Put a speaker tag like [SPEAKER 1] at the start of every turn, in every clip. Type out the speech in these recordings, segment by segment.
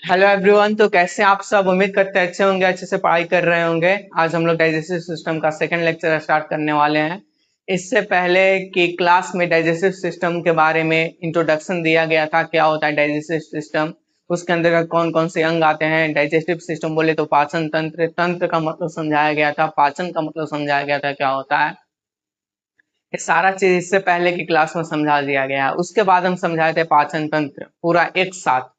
[SPEAKER 1] Hello everyone. तो कैसे आप सब? उम्मीद करते हैं अच्छे होंगे, अच्छे से पढ़ाई कर रहे होंगे। आज हम लोग डाइजेस्टिव सिस्टम का सेकंड लेक्चर स्टार्ट करने वाले हैं। इससे पहले कि क्लास में डाइजेस्टिव सिस्टम के बारे में इंट्रोडक्शन दिया गया था, क्या होता है डाइजेस्टिव सिस्टम, उसके अंदर कौन कौन से अंग आते हैं। डाइजेस्टिव सिस्टम बोले तो पाचन तंत्र, तंत्र का मतलब समझाया गया था, पाचन का मतलब समझाया गया था क्या होता है। ये सारा चीज इससे पहले की क्लास में समझा दिया गया है। उसके बाद हम समझाए थे पाचन तंत्र पूरा एक साथ।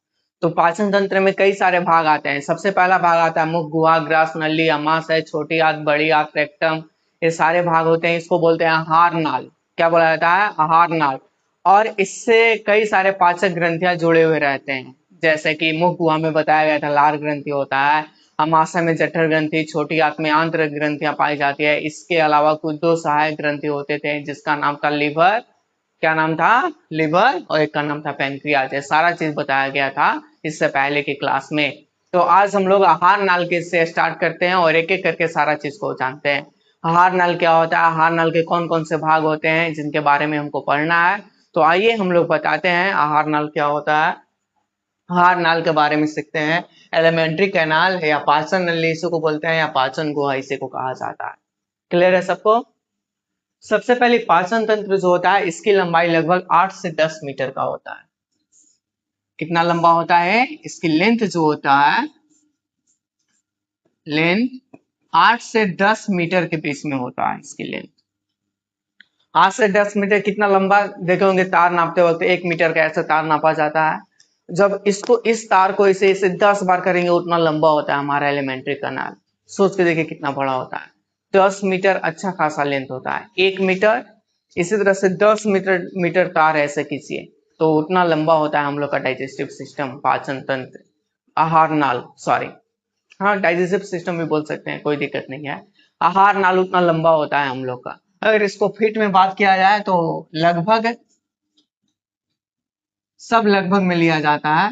[SPEAKER 1] तो पाचन तंत्र में कई सारे भाग आते हैं। सबसे पहला भाग आता है मुख, गुहा, ग्रास, नली, अमाशय, छोटी आंत, बड़ी आंत, रेक्टम। ये सारे भाग होते हैं, इसको बोलते हैं आहार नाल। क्या बोला जाता है? आहार नाल। और इससे कई सारे पाचक ग्रंथियां जुड़े हुए रहते हैं। जैसे कि मुख गुहा में बताया गया था लार ग्रंथि होता है, अमाशय में जठर ग्रंथि, छोटी आंत में आंत्र ग्रंथियां पाई जाती है। इसके अलावा कुछ दो सहायक ग्रंथि होते थे जिसका नाम था लिवर, क्या नाम था? लिवर, और एक का नाम था पेनक्रियाज। ये सारा चीज बताया गया था इससे पहले की क्लास में। तो आज हम लोग आहार नाल के से स्टार्ट करते हैं और एक एक करके सारा चीज को जानते हैं। आहार नाल क्या होता है, आहार नाल के कौन कौन से भाग होते हैं जिनके बारे में हमको पढ़ना है। तो आइए हम लोग बताते हैं आहार नाल क्या होता है। आहार नाल के बारे में सीखते हैं। एलिमेंट्री कैनाल या पाचन नली इसी को बोलते हैं, या पाचन गुहा इसी को कहा जाता है। क्लियर है सबको? सबसे पहले पाचन तंत्र जो होता है इसकी लंबाई लगभग 8 से 10 मीटर का होता है। कितना लंबा होता है? इसकी लेंथ जो होता है, लेंथ 8 से 10 मीटर के बीच में होता है इसकी लेंथ। 8 से 10 मीटर कितना लंबा देखे होंगे, तार नापते वक्त 1 मीटर का ऐसा तार नापा जाता है। जब इसको इस तार को इसे इसे 10 बार करेंगे उतना लंबा होता है हमारा एलिमेंट्री कैनाल। सोच के देखिए कितना बड़ा होता है। 10 मीटर अच्छा खासा लेंथ होता है। 1 मीटर, इसी तरह से 10 मीटर मीटर तार ऐसे खींचिए तो उतना लंबा होता है हम लोग का डाइजेस्टिव सिस्टम, पाचन तंत्र, आहार नाल, सॉरी। हाँ, डाइजेस्टिव सिस्टम भी बोल सकते हैं, कोई दिक्कत नहीं है। आहार नाल उतना लंबा होता है हम लोग का। अगर इसको फीट में बात किया जाए तो लगभग, सब लगभग में लिया जाता है,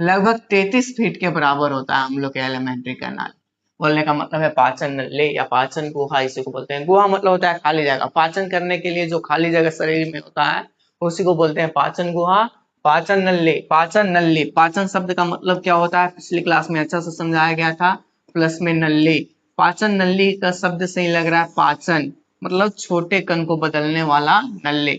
[SPEAKER 1] लगभग 33 फीट के बराबर होता है हम लोग के एलिमेंट्री कैनाल। बोलने का मतलब है पाचन नली या पाचन गुहा इसी को बोलते हैं। गुहा मतलब होता है खाली जगह, पाचन करने के लिए जो खाली जगह शरीर में होता है उसी को बोलते हैं पाचन गुहा। पाचन नली, पाचन नली, पाचन शब्द का मतलब क्या होता है पिछली क्लास में अच्छा से समझाया गया था। प्लस में नली, पाचन नली का शब्द सही लग रहा है, पाचन मतलब छोटे कण को बदलने वाला नली।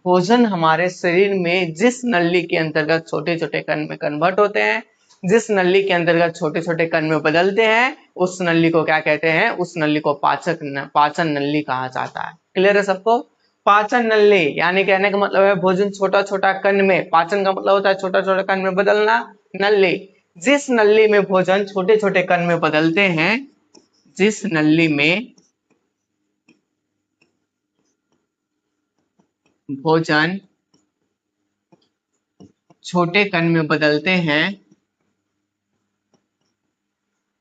[SPEAKER 1] भोजन हमारे शरीर में जिस नली के अंतर्गत छोटे छोटे कण में कन्वर्ट होते हैं, जिस नली के अंतर्गत छोटे छोटे कण में बदलते हैं, उस नली को क्या कहते हैं? उस नली को पाचन नली कहा जाता है। क्लियर है सबको? पाचन नली यानी कहने का मतलब है भोजन छोटा छोटा कण में, पाचन का मतलब होता है छोटा छोटा कण में बदलना, नली जिस नली में भोजन छोटे छोटे कण में बदलते हैं, जिस नली में भोजन छोटे कण में बदलते हैं,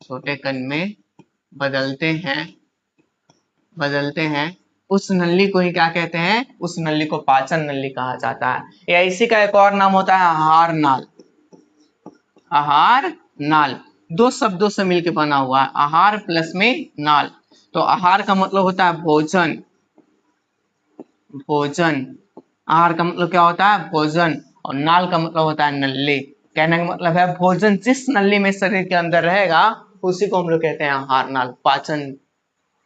[SPEAKER 1] छोटे कण में बदलते हैं, बदलते हैं, उस नली को ही क्या कहते हैं? उस नली को पाचन नली कहा जाता है। या इसी का एक और नाम होता है आहार नाल। आहार नाल दो शब्दों से मिलकर बना हुआ है, आहार प्लस में नाल। तो आहार का मतलब होता है भोजन, भोजन। आहार का मतलब क्या होता है? भोजन। और नाल का मतलब होता है नली। कहने का मतलब है भोजन जिस नली में शरीर के अंदर रहेगा उसी को हम लोग कहते हैं आहार नाल, पाचन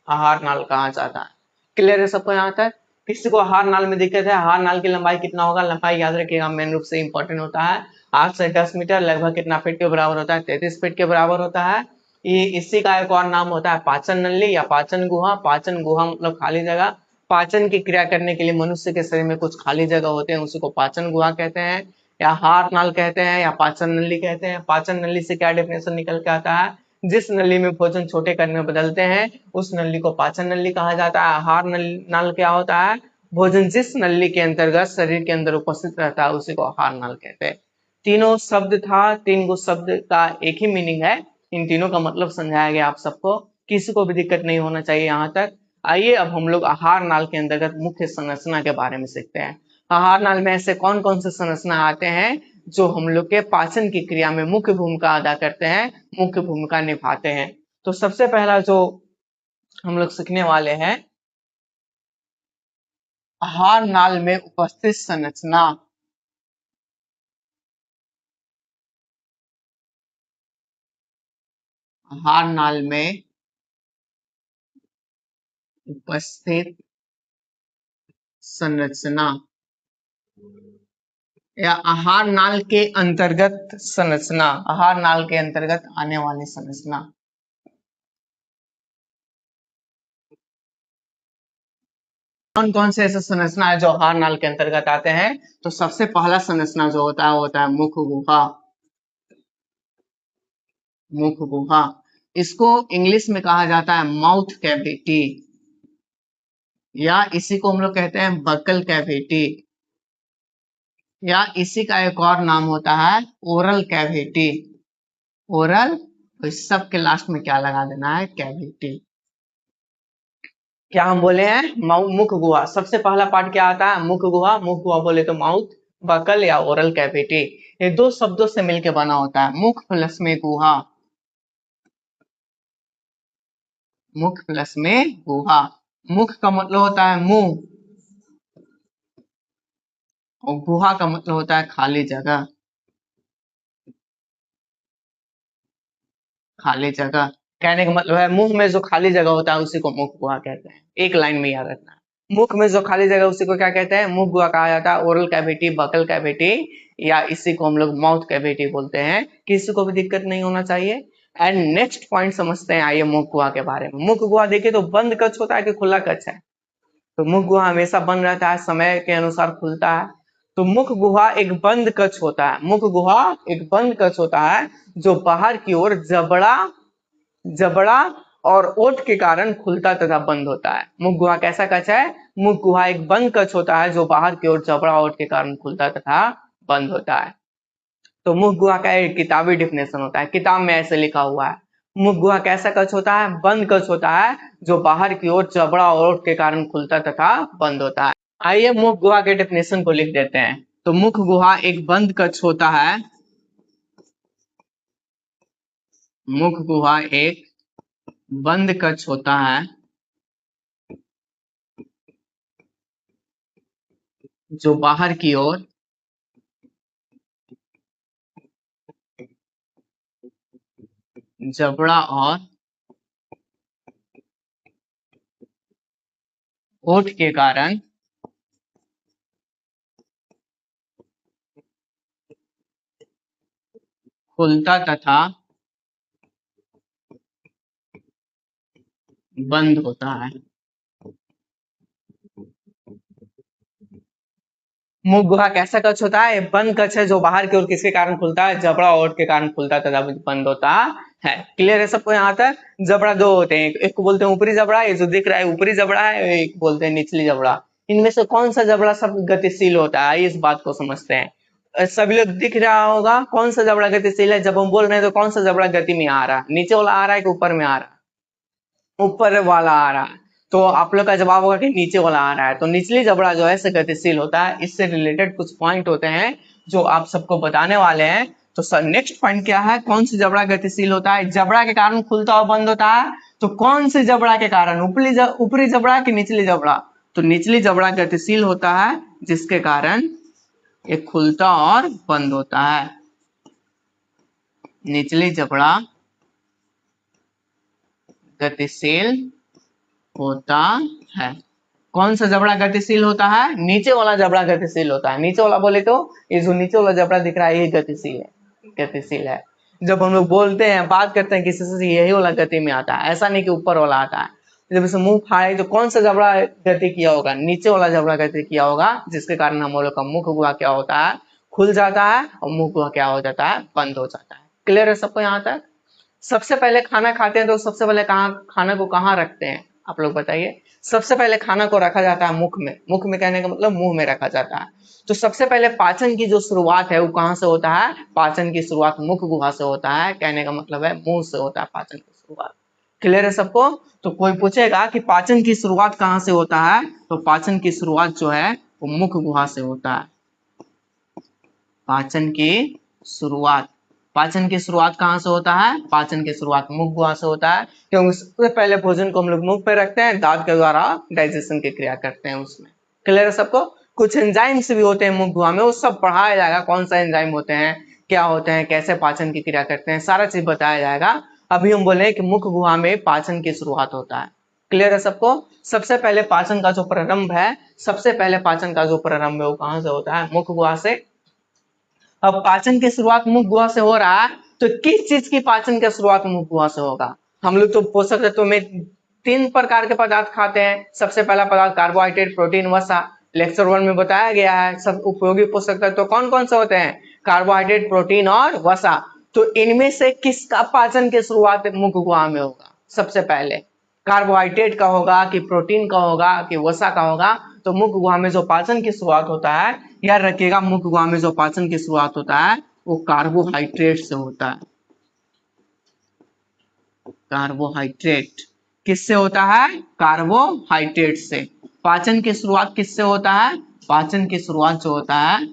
[SPEAKER 1] आहार नाल कहा जाता है। क्लियर है सबको यहाँ तक? किसी को आहार नाल में दिक्कत है? आहार नाल की लंबाई कितना होगा? लंबाई याद रखिएगा, मेन रूप से इंपॉर्टेंट होता है। 8 से 10 मीटर लगभग कितना फीट के बराबर होता है? 33 फीट के बराबर होता है। ये इसी का एक और नाम होता है पाचन नली या पाचन गुहा। पाचन गुहा मतलब खाली जगह। पाचन की क्रिया करने के लिए मनुष्य के शरीर में कुछ खाली जगह होते हैं, उसी को पाचन गुहा कहते हैं, या आहार नाल कहते हैं, या पाचन नली कहते हैं। पाचन नली से क्या डेफिनेशन निकल के आता है? जिस नली में भोजन छोटे कण में बदलते हैं उस नली को पाचन नली कहा जाता है। आहार नल क्या होता है? भोजन जिस नली के अंतर्गत शरीर के अंदर उपस्थित रहता है उसी को आहार नल कहते हैं। तीनों शब्द था, तीन गो शब्द का एक ही मीनिंग है। इन तीनों का मतलब समझाया गया आप सबको, किसी को भी दिक्कत नहीं होना चाहिए यहाँ तक। आइए अब हम लोग आहार नाल के अंतर्गत मुख्य संरचना के बारे में सीखते हैं। आहार नाल में ऐसे कौन कौन से संरचना आते हैं जो हम लोग के पाचन की क्रिया में मुख्य भूमिका अदा करते हैं, मुख्य भूमिका निभाते हैं। तो सबसे पहला जो हम लोग सीखने वाले हैं, आहार नाल में उपस्थित संरचना। आहार नाल में उपस्थित संरचना या आहार नाल के अंतर्गत संरचना, आहार नाल के अंतर्गत आने वाली संरचना। कौन कौन से ऐसे संरचना है जो आहार नाल के अंतर्गत आते हैं? तो सबसे पहला संरचना जो होता है वो होता है मुख गुहा। मुख गुहा, इसको इंग्लिश में कहा जाता है माउथ कैविटी, या इसी को हम लोग कहते हैं बकल कैविटी, या इसी का एक और नाम होता है ओरल कैविटी। ओरल, तो इस सब के लास्ट में क्या लगा देना है? कैविटी। क्या हम बोले हैं? मुख गुहा। सबसे पहला पार्ट क्या आता है? मुख गुहा। मुख गुहा बोले तो माउथ, बकल या ओरल कैविटी, ये दो शब्दों से मिलकर बना होता है। मुख प्लस में गुहा, मुख प्लस में गुहा। मुख का मतलब होता है मुंह, और गुहा का मतलब होता है खाली जगह। खाली जगह कहने का मतलब है मुंह में जो खाली जगह होता है उसी को मुख गुहा कहते हैं। एक लाइन में याद रखना है, मुख में जो खाली जगह उसी को क्या कहते हैं? मुख गुहा कहा जाता है। ओरल कैविटी, बकल कैविटी, या इसी को हम लोग माउथ कैविटी बोलते हैं। किसी को भी दिक्कत नहीं होना चाहिए। एंड नेक्स्ट पॉइंट समझते हैं, आइए मुख गुहा के बारे में। मुख गुहा देखिए तो बंद कक्ष होता है कि खुला कक्ष है? तो मुख गुहा हमेशा बंद रहता है, समय के अनुसार खुलता है। तो मुख गुहा एक बंद कक्ष होता है। मुख गुहा एक बंद कक्ष होता है जो बाहर की ओर जबड़ा और ओठ के कारण खुलता तथा बंद होता है। मुख गुहा कैसा कक्ष है? मुख गुहा एक बंद कक्ष होता है जो बाहर की ओर जबड़ा और ओठ के कारण खुलता तथा बंद होता है। तो मुख गुहा का एक किताबी डिफिनेशन होता है, किताब में ऐसे लिखा हुआ है। मुख गुहा कैसा कक्ष होता है? बंद कक्ष होता है जो बाहर की ओर जबड़ा और ओठ के कारण खुलता तथा बंद होता है। आइए मुख गुहा के डेफिनेशन को लिख देते हैं। तो मुख गुहा एक बंद कक्ष होता है। मुख गुहा एक बंद कक्ष होता है जो बाहर की ओर जबड़ा और ओठ के कारण खुलता तथा बंद होता है। मुख गुहा कैसा कक्ष होता है? बंद कक्ष है जो बाहर की ओर किसके कारण खुलता है? जबड़ा और ओठ के कारण खुलता तथा बंद होता है। क्लियर है सबको यहाँ तक? जबड़ा दो होते हैं, एक को बोलते हैं ऊपरी जबड़ा, ये जो दिख रहा है ऊपरी जबड़ा है, एक बोलते हैं निचली जबड़ा। इनमें से कौन सा जबड़ा सब गतिशील होता है? इस बात को समझते हैं। सभी लोग दिख रहा होगा कौन सा जबड़ा गतिशील है? जब हम बोल रहे हैं तो कौन सा जबड़ा गति में आ रहा है? नीचे वाला आ रहा है कि ऊपर में आ रहा है? ऊपर वाला आ रहा है। तो आप लोग का जवाब होगा कि नीचे वाला आ रहा है। तो निचली जबड़ा जो है से गतिशील होता है। इससे रिलेटेड कुछ पॉइंट होते हैं जो आप सबको बताने वाले हैं। तो सर नेक्स्ट पॉइंट क्या है? कौन सी जबड़ा गतिशील होता है? जबड़ा के कारण खुलता और बंद होता है। तो कौन से जबड़ा के कारण? ऊपरी जबड़ा कि निचली जबड़ा? तो निचली जबड़ा गतिशील होता है जिसके कारण ये खुलता और बंद होता है। निचली जबड़ा गतिशील होता है। कौन सा जबड़ा गतिशील होता है? नीचे वाला जबड़ा गतिशील होता है। नीचे वाला बोले तो ये जो नीचे वाला जबड़ा दिख रहा है ये गतिशील है, गतिशील है। जब हम लोग बोलते हैं, बात करते हैं किसी से, यही वाला गति में आता है, ऐसा नहीं कि ऊपर वाला आता है। जब इसे मुंह फाड़े तो कौन सा जबड़ा गति किया होगा? नीचे वाला जबड़ा गति किया होगा, जिसके कारण हम लोग का मुख गुहा क्या होता है? खुल जाता है, और मुख गुहा क्या हो जाता है? बंद हो जाता है। क्लियर है सबको यहाँ तक? सबसे पहले खाना खाते हैं तो सबसे पहले खाना को कहाँ रखते हैं? आप लोग बताइए। सबसे पहले खाना को रखा जाता है मुख में। मुख में कहने का मतलब मुंह में रखा जाता है। तो सबसे पहले पाचन की जो शुरुआत है वो कहाँ से होता है? पाचन की शुरुआत मुख गुहा से होता है। कहने का मतलब है मुंह से होता है पाचन की शुरुआत। क्लियर है सबको? तो कोई पूछेगा कि पाचन की शुरुआत कहाँ से होता है, तो पाचन की शुरुआत जो है वो मुख गुहा से होता है। पाचन की शुरुआत, पाचन की शुरुआत कहाँ से होता है? पाचन की शुरुआत मुख गुहा से होता है, क्योंकि सबसे पहले भोजन को हम लोग मुख पे रखते हैं, दांत के द्वारा डाइजेशन की क्रिया करते हैं उसमें। क्लियर है सबको? कुछ एंजाइम्स भी होते हैं मुख गुहा में, वो सब पढ़ाया जाएगा। कौन सा एंजाइम होते हैं, क्या होते हैं, कैसे पाचन की क्रिया करते हैं, सारा चीज बताया जाएगा। अभी हम बोले कि मुख गुहा में पाचन की शुरुआत होता है। क्लियर है सबको? सबसे पहले पाचन का जो प्रारंभ है, सबसे पहले पाचन का जो प्रारंभ है वो कहां से होता है? मुख गुहा से। अब पाचन की शुरुआत मुख गुहा से हो रहा है, तो किस चीज की पाचन की शुरुआत मुख गुहा से होगा? हम लोग तो पोषक तत्वों में 3 प्रकार के पदार्थ खाते हैं। सबसे पहला पदार्थ कार्बोहाइड्रेट, प्रोटीन, वसा। लेक्चर 1 में बताया गया है सब उपयोगी पोषक तत्व कौन कौन से होते हैं? कार्बोहाइड्रेट, प्रोटीन और वसा। तो इनमें से किसका पाचन की शुरुआत मुख गुहा में होगा? सबसे पहले कार्बोहाइड्रेट का होगा कि प्रोटीन का होगा कि वसा का होगा? तो मुख गुहा में जो पाचन की शुरुआत होता है, याद रखिएगा, मुख गुहा में जो पाचन की शुरुआत होता है वो कार्बोहाइड्रेट से होता है। कार्बोहाइड्रेट किससे होता है? कार्बोहाइड्रेट से। पाचन की शुरुआत किससे होता है? पाचन की शुरुआत जो होता है,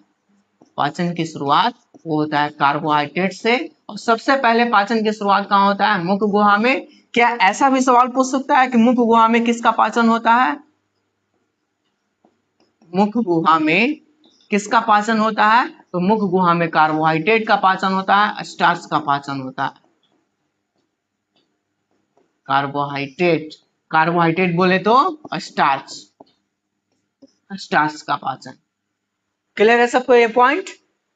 [SPEAKER 1] पाचन की शुरुआत वो होता है कार्बोहाइड्रेट से। और सबसे पहले पाचन की शुरुआत कहाँ होता है? मुख गुहा में। क्या ऐसा भी सवाल पूछ सकता है कि मुख गुहा में किसका पाचन होता है? मुख गुहा में किसका पाचन होता है? तो मुख गुहा में कार्बोहाइड्रेट का पाचन होता है, स्टार्च का पाचन होता है। कार्बोहाइड्रेट, कार्बोहाइड्रेट बोले तो स्टार्च, स्टार्च का पाचन। क्लियर है सबको ये पॉइंट?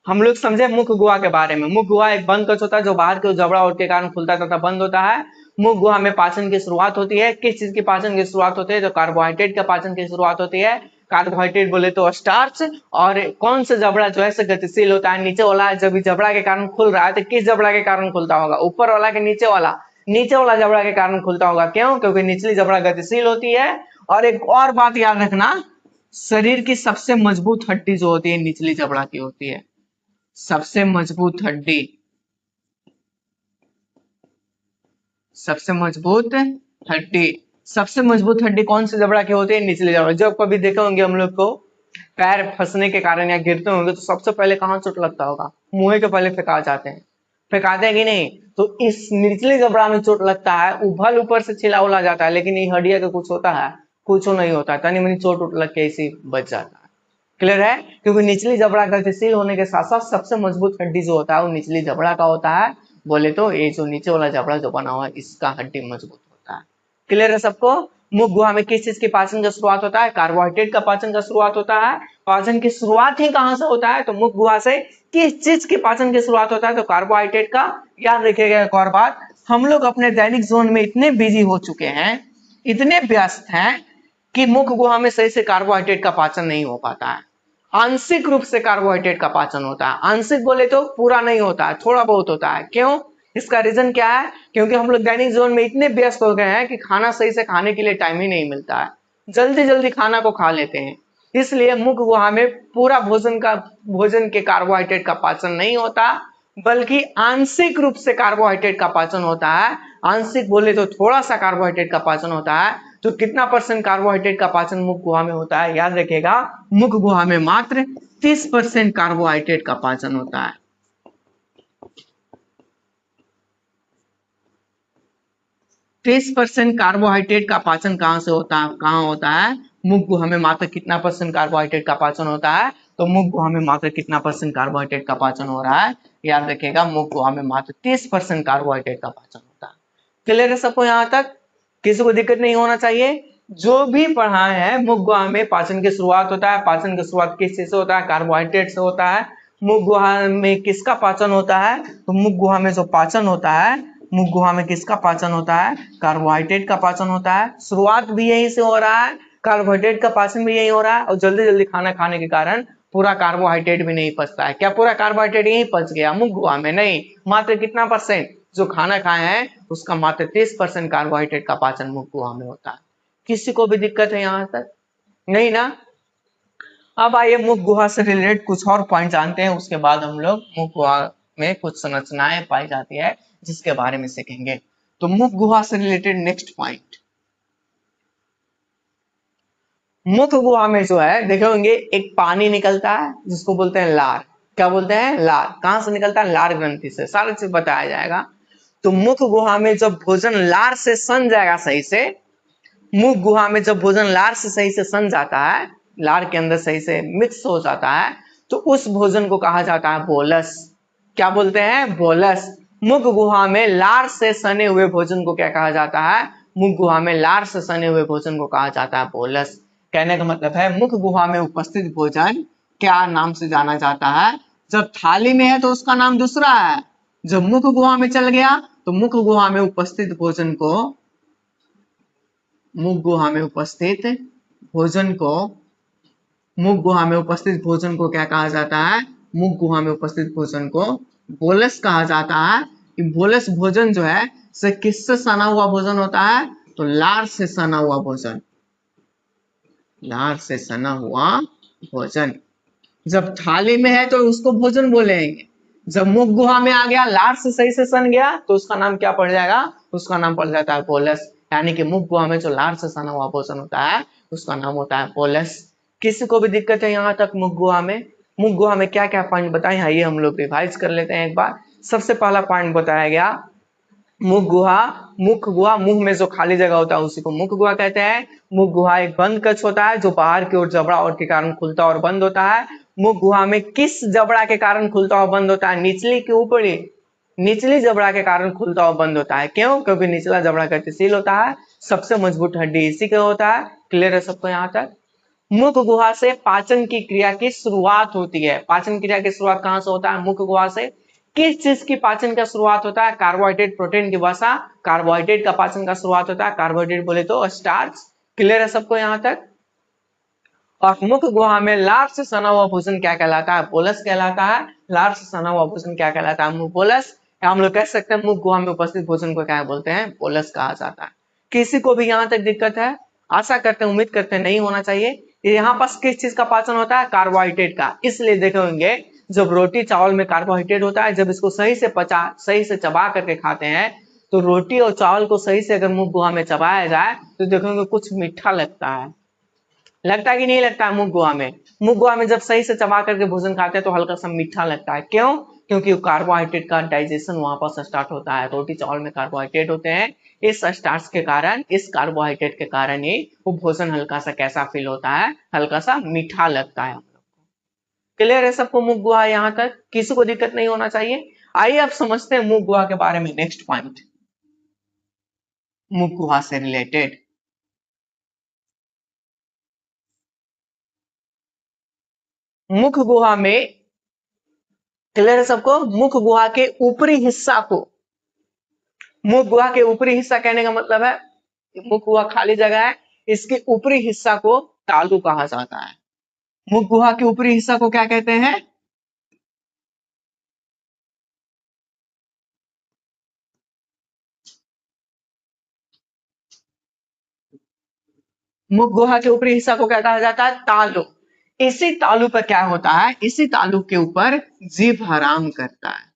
[SPEAKER 1] हम लोग समझे मुख गुहा के बारे में। मुख गुहा एक बंद कक्ष होता है जो बाहर के जबड़ा और के कारण खुलता तथा बंद होता है। मुख गुहा में पाचन की शुरुआत होती है। किस चीज की पाचन की शुरुआत होती है? तो कार्बोहाइड्रेट का पाचन की शुरुआत होती है। कार्बोहाइड्रेट बोले तो स्टार्च। और कौन सा जबड़ा जो है गतिशील होता है? नीचे वाला। जब जबड़ा के कारण खुल रहा है तो किस जबड़ा के कारण खुलता होगा? ऊपर वाला के नीचे वाला? नीचे वाला जबड़ा के कारण खुलता होगा। क्यों? क्योंकि निचली जबड़ा गतिशील होती है। और एक और बात याद रखना, शरीर की सबसे मजबूत हड्डी जो होती है निचली जबड़ा की होती है। सबसे मजबूत हड्डी, सबसे मजबूत हड्डी, सबसे मजबूत हड्डी कौन सी जबड़ा की होती है? निचली जबड़ा। जब कभी देखे होंगे हम लोग को पैर फंसने के कारण या गिरते होंगे तो सबसे पहले कहां चोट लगता होगा? मुंह के पहले फेंका जाते हैं, फेंकाते हैं कि नहीं? तो इस निचली जबड़ा में चोट लगता है, उभल ऊपर से छिला उला जाता है, लेकिन ये हड्डिया का कुछ होता है? कुछ नहीं होता, तनी मनी चोट उठ लग के इसी बच जाता है। क्लियर है? क्योंकि निचली जबड़ा गतिशील होने के साथ साथ सबसे मजबूत हड्डी जो होता है वो निचली जबड़ा का होता है। बोले तो ये जो नीचे वाला जबड़ा जो बना हुआ है इसका हड्डी मजबूत होता है। क्लियर है सबको? मुख गुहा में किस चीज की पाचन का शुरुआत होता है? कार्बोहाइड्रेट का पाचन का शुरुआत होता है। पाचन की शुरुआत ही कहां से होता है? तो मुख गुहा से। किस चीज की पाचन की शुरुआत होता है? तो कार्बोहाइड्रेट का। याद रखिएगा एक और बात, हम लोग अपने दैनिक जीवन में इतने बिजी हो चुके हैं, इतने व्यस्त हैं कि मुख गुहा में सही से कार्बोहाइड्रेट का पाचन नहीं हो पाता है। आंशिक रूप से कार्बोहाइड्रेट का पाचन होता है। आंशिक बोले तो पूरा नहीं होता है, थोड़ा बहुत होता है। क्यों? इसका रीजन क्या है? क्योंकि हम लोग दैनिक जीवन में इतने व्यस्त हो गए हैं कि खाना सही से खाने के लिए टाइम ही नहीं मिलता है। जल्दी जल्दी खाना को खा लेते हैं, इसलिए मुख गुहा में पूरा भोजन के कार्बोहाइड्रेट का पाचन नहीं होता, बल्कि आंशिक रूप से कार्बोहाइड्रेट का पाचन होता है। आंशिक बोले तो थोड़ा सा कार्बोहाइड्रेट का पाचन होता है। तो कितना % कार्बोहाइड्रेट का पाचन मुख गुहा में होता है? याद रखिएगा, मुख गुहा में मात्र 30% कार्बोहाइड्रेट का पाचन होता है। 30% कार्बोहाइड्रेट का पाचन कहां से होता है? कहां होता है? मुख गुहा में मात्र कितना % कार्बोहाइड्रेट का पाचन होता है? तो मुख गुहा में मात्र कितना % कार्बोहाइड्रेट का पाचन हो रहा है? याद रखिएगा, मुख गुहा में मात्र 30% कार्बोहाइड्रेट का पाचन होता है। क्लियर है सबको? यहां तक किसी को दिक्कत नहीं होना चाहिए। जो भी पढ़ाए हैं, मुख गुहा में पाचन की शुरुआत होता है। पाचन की शुरुआत किस चीज से होता है? कार्बोहाइड्रेट से होता है। मुख गुहा में किसका पाचन होता है? तो मुख गुहा में जो पाचन होता है, मुख गुहा में किसका पाचन होता है? कार्बोहाइड्रेट का पाचन होता है। शुरुआत भी यहीं से हो रहा है, कार्बोहाइड्रेट का पाचन भी यही हो रहा है। और जल्दी जल्दी खाना खाने के कारण पूरा कार्बोहाइड्रेट भी नहीं पचता है। क्या पूरा कार्बोहाइड्रेट यही पच गया? मुख गुहा में नहीं, मात्र कितना %? जो खाना खाए हैं उसका मात्र 30% कार्बोहाइड्रेट का पाचन मुख गुहा में होता है। किसी को भी दिक्कत है यहां तक? नहीं ना? अब आइए मुख गुहा से रिलेटेड कुछ और पॉइंट जानते हैं, उसके बाद हम लोग मुख गुहा में कुछ संरचनाएं पाई जाती है जिसके बारे में सीखेंगे। तो मुख गुहा से रिलेटेड नेक्स्ट पॉइंट, मुख गुहा में जो है देखे होंगे एक पानी निकलता है जिसको बोलते हैं लार। क्या बोलते हैं? लार। कहां से निकलता है? लार ग्रंथि से। सारा चीज बताया जाएगा। तो मुख गुहा में जब भोजन लार से सन जाएगा सही से, मुख गुहा में जब भोजन लार से सही से सन जाता है, लार के अंदर सही से मिक्स हो जाता है, तो उस भोजन को कहा जाता है बोलस। क्या बोलते हैं? बोलस। मुख गुहा में लार से सने हुए भोजन को क्या कहा जाता है? मुख गुहा में लार से सने हुए भोजन को कहा जाता है बोलस। कहने का मतलब है मुख गुहा में उपस्थित भोजन क्या नाम से जाना जाता है? जब थाली में है तो उसका नाम दूसरा है, जब मुख गुहा में चल गया तो मुख गुहा में उपस्थित भोजन को, मुख गुहा में उपस्थित भोजन को, मुख गुहा में उपस्थित भोजन को क्या कहा जाता है? मुख गुहा में उपस्थित भोजन को बोलस कहा जाता है। कि बोलस भोजन जो है से किससे सना हुआ भोजन होता है? तो लार से सना हुआ भोजन, लार से सना हुआ भोजन। जब थाली में है तो उसको भोजन बोलेंगे, जब मुख गुहा में आ गया, लार से सही से सन गया तो उसका नाम क्या पड़ जाएगा? उसका नाम पड़ जाता है बोलस। यानी कि मुख गुहा में जो लार से सना हुआ भोजन होता है उसका नाम होता है बोलस। किसी को भी दिक्कत है यहाँ तक मुख गुहा में? मुख गुहा में क्या क्या पॉइंट बताए हैं, ये हम लोग रिवाइज कर लेते हैं एक बार। सबसे पहला पॉइंट बताया गया मुख गुहा, मुख गुहा मुंह में जो खाली जगह होता है उसी को मुख गुहा कहते हैं। मुख गुहा एक बंद कक्ष होता है जो बाहर की ओर जबड़ा और के कारण खुलता और बंद होता है। मुख गुहा में किस जबड़ा के कारण खुलता और बंद होता है? निचली की ऊपरी? निचली जबड़ा के कारण खुलता और बंद होता है। क्यों? क्योंकि निचला जबड़ा गतिशील होता है, सबसे मजबूत हड्डी इसी का होता है। क्लियर है सबको यहाँ तक? मुख गुहा से पाचन की क्रिया की शुरुआत होती है। पाचन क्रिया की शुरुआत कहां से होता है? मुख गुहा से। किस चीज की पाचन का शुरुआत होता है? कार्बोहाइड्रेट, प्रोटीन की वसा, कार्बोहाइड्रेट का पाचन का शुरुआत होता है। कार्बोहाइड्रेट बोले तो स्टार्च। क्लियर है सबको यहाँ तक? और मुख गुहा में लार से सना हुआ भोजन क्या कहलाता है? बोलस कहलाता है। लार से सना हुआ भोजन क्या कहलाता है? बोलस। हम लोग कह सकते हैं मुख गुहा में उपस्थित भोजन को क्या बोलते हैं? बोलस कहा जाता है। किसी को भी यहाँ तक दिक्कत है? आशा करते हैं, उम्मीद करते हैं नहीं होना चाहिए। यहाँ पास किस चीज का पाचन होता है? कार्बोहाइड्रेट का। इसलिए देखेंगे जब रोटी चावल में कार्बोहाइड्रेट होता है, जब इसको सही से चबा करके खाते हैं तो रोटी और चावल को सही से अगर मुख गुहा में चबाया जाए तो देखेंगे कुछ मीठा लगता है। लगता है कि नहीं लगता है? मुख गुहा में, मुख गुहा में जब सही से चबा करके भोजन खाते हैं तो हल्का सा मीठा लगता है। क्यों? क्योंकि कार्बोहाइड्रेट का डाइजेशन वहां पर स्टार्ट होता है। रोटी चावल में कार्बोहाइड्रेट होते हैं, इस स्टार्च के कारण, इस कार्बोहाइड्रेट के कारण ही वो भोजन हल्का सा कैसा फील होता है? हल्का सा मीठा लगता है। क्लियर है सबको मुख गुहा यहाँ तक? किसी को दिक्कत नहीं होना चाहिए। आइए अब समझते हैं मुख गुहा के बारे में। नेक्स्ट पॉइंट, मुख गुहा से रिलेटेड। मुख गुहा में, क्लियर है सबको? मुख गुहा के ऊपरी हिस्सा को, मुख गुहा के ऊपरी हिस्सा कहने का मतलब है मुख गुहा खाली जगह है, इसके ऊपरी हिस्सा को तालू कहा जाता है। मुख गुहा के ऊपरी हिस्सा को क्या कहते हैं? मुख गुहा के ऊपरी हिस्सा को क्या कहा जाता है? तालु। इसी तालु पर क्या होता है? इसी तालु के ऊपर जीभ आराम करता है।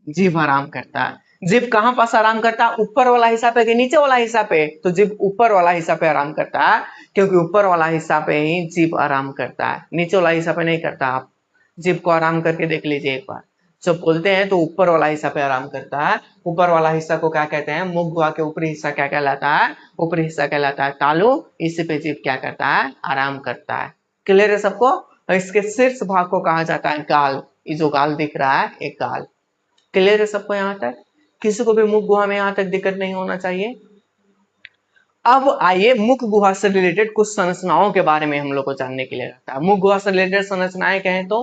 [SPEAKER 1] जीभ आराम करता है। जीभ कहां पास आराम करता है? ऊपर वाला हिस्सा पे कि नीचे वाला हिस्सा पे? तो जीभ ऊपर वाला हिस्सा पे आराम करता है, क्योंकि ऊपर वाला हिस्सा पे ही जीभ आराम करता है, नीचे वाला हिस्सा पे नहीं करता। आप जीभ को आराम करके देख लीजिए एक बार। जब बोलते हैं तो ऊपर वाला हिस्सा पे आराम करता है। ऊपर वाला हिस्सा को क्या कहते हैं? मुख गुहा के ऊपरी हिस्सा क्या कहलाता है? ऊपरी हिस्सा कहलाता है तालु। इसी पे जीभ क्या करता है? आराम करता है। क्लियर है सबको? और इसके शीर्ष भाग को कहा जाता है गाल। ये जो गाल दिख रहा है एक गाल। क्लियर है सबको यहाँ तक? किसी को भी मुख गुहा में यहाँ तक दिक्कत नहीं होना चाहिए। अब आइए मुख गुहा से रिलेटेड कुछ संरचनाओं के बारे में हम लोग को जानने के लिए रहता है। मुख गुहा से रिलेटेड संरचनाएं कहें तो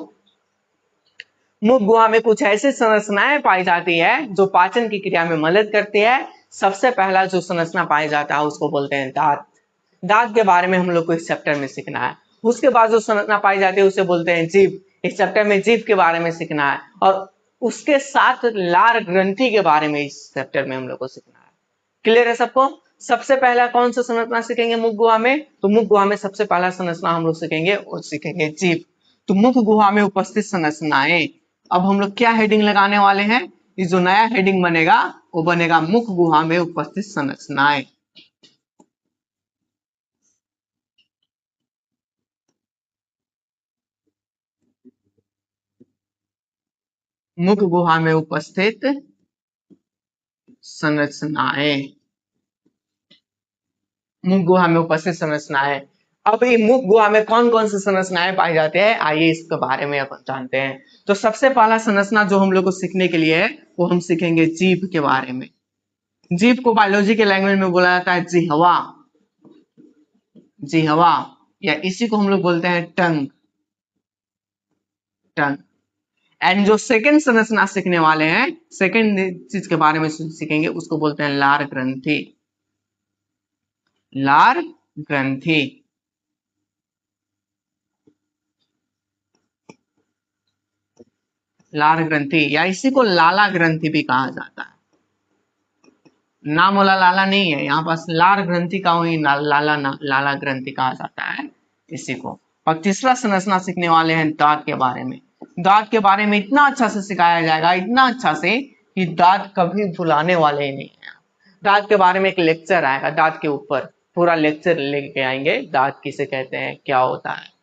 [SPEAKER 1] मुख गुहा में कुछ ऐसी संरचनाएं पाई जाती है जो पाचन की क्रिया में मदद करती है। सबसे पहला जो संरचना पाया जाता है उसको बोलते हैं दांत। दांत के बारे में हम लोग को इस चैप्टर में सीखना है। उसके बाद जो संरचना पाई जाती है उसे बोलते हैं जीभ। इस चैप्टर में जीभ के बारे में सीखना है, और उसके साथ लार ग्रंथि के बारे में इस चैप्टर में हम लोग को सीखना है। क्लियर है सबको? सबसे पहला कौन सा संरचना सीखेंगे मुख गुहा में? तो मुख गुहा में सबसे पहला संरचना हम लोग सीखेंगे और सीखेंगे जीभ। तो मुख गुहा में उपस्थित संरचनाएं, अब हम लोग क्या हेडिंग लगाने वाले हैं? ये जो नया हेडिंग बनेगा वो बनेगा मुख गुहा में उपस्थित संरचनाएं। मुख गुहा में उपस्थित संरचनाएं, मुख गुहा में उपस्थित संरचनाएं। अब ये मुख गुहा में कौन कौन सी संरचनाएं पाई जाती है, आइए इसके बारे में अपन जानते हैं। तो सबसे पहला संरचना जो हम लोग को सीखने के लिए है वो हम सीखेंगे जीभ के बारे में। जीभ को बायोलॉजी के लैंग्वेज में बोला जाता है जिह्वा, जिह्वा, या इसी को हम लोग बोलते हैं टंग, टंग। एंड जो सेकंड संरचना सीखने वाले हैं, सेकंड चीज के बारे में सीखेंगे, उसको बोलते हैं लार ग्रंथि, लार ग्रंथि। लार ग्रंथि या इसी को लाला ग्रंथि भी कहा जाता है। नाम वाला लाला नहीं है, यहाँ पास लार ग्रंथि का वही लाला लाला ग्रंथि कहा जाता है इसी को। और तीसरा संरचना सीखने वाले हैं दांत के बारे में। दांत के बारे में इतना अच्छा से सिखाया जाएगा, इतना अच्छा से कि दांत कभी भुलाने वाले ही नहीं है। दांत के बारे में एक लेक्चर आएगा, दांत के ऊपर पूरा लेक्चर लेके आएंगे, दांत किसे कहते हैं, क्या होता है।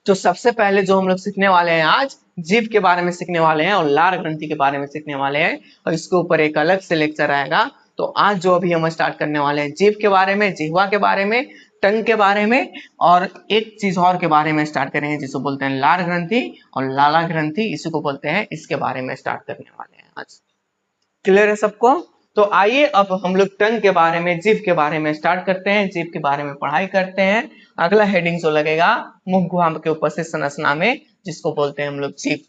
[SPEAKER 1] तो सबसे पहले जो हम लोग सीखने वाले हैं आज, जीभ के बारे में सीखने वाले हैं और लार ग्रंथि के बारे में सीखने वाले हैं, और इसके ऊपर एक अलग से लेक्चर आएगा। तो आज जो अभी हम स्टार्ट करने वाले हैं, जीभ के बारे में, जिह्वा के बारे में, टंग के बारे में, और एक चीज और के बारे में स्टार्ट करेंगे जिसको बोलते हैं लार ग्रंथि और लाला ग्रंथि, इसी को बोलते हैं। इसके बारे में स्टार्ट करने वाले हैं आज। क्लियर है सबको? तो आइए अब हम लोग टंग के बारे में, जीभ के बारे में स्टार्ट करते हैं, जीभ के बारे में पढ़ाई करते हैं। अगला हेडिंग जो लगेगा मुख गुहा के उपस्थित संरचना में, जिसको बोलते हैं हम लोग जीभ।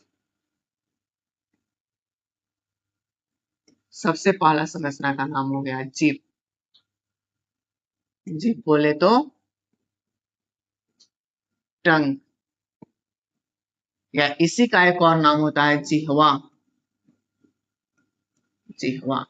[SPEAKER 1] सबसे पहला संरचना का नाम हो गया जीभ। जीभ बोले तो टंग, या इसी का एक और नाम होता है जिह्वा, जिह्वा।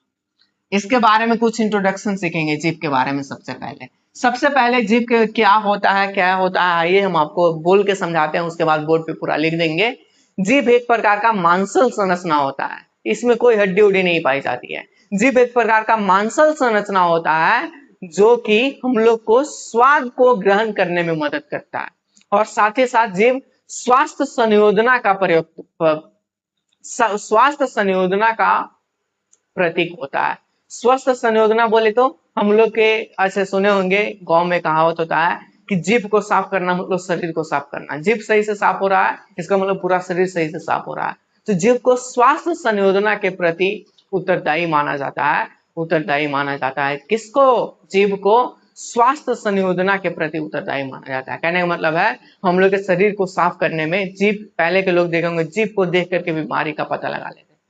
[SPEAKER 1] इसके बारे में कुछ इंट्रोडक्शन सीखेंगे जीभ के बारे में। सबसे पहले जीभ के क्या होता है, क्या होता है, आइए हम आपको बोल के समझाते हैं, उसके बाद बोर्ड पे पूरा लिख देंगे। जीभ एक प्रकार का मांसल संरचना होता है, इसमें कोई हड्डी उड्डी नहीं पाई जाती है। जीभ एक प्रकार का मांसल संरचना होता है जो कि हम लोग को स्वाद को ग्रहण करने में मदद करता है, और साथ ही साथ जीभ स्वास्थ्य संयोजना का प्रयोग, स्वास्थ्य संयोजना का प्रतीक होता है। स्वस्थ संयोजना बोले तो हम लोग के ऐसे सुने होंगे, गांव में कहावत होता है कि जीभ को साफ करना मतलब शरीर को साफ करना। जीभ सही से साफ हो रहा है, इसका मतलब पूरा शरीर सही से साफ हो रहा है। तो जीभ को स्वास्थ्य संयोजना के प्रति उत्तरदायी माना जाता है, उत्तरदायी माना जाता है। किसको? जीभ को स्वास्थ्य संयोजना के प्रति उत्तरदायी माना जाता है। कहने का मतलब है हम लोग के शरीर को साफ करने में जीभ, पहले के लोग देखेंगे जीभ को देख करके बीमारी का पता लगा लेते हैं।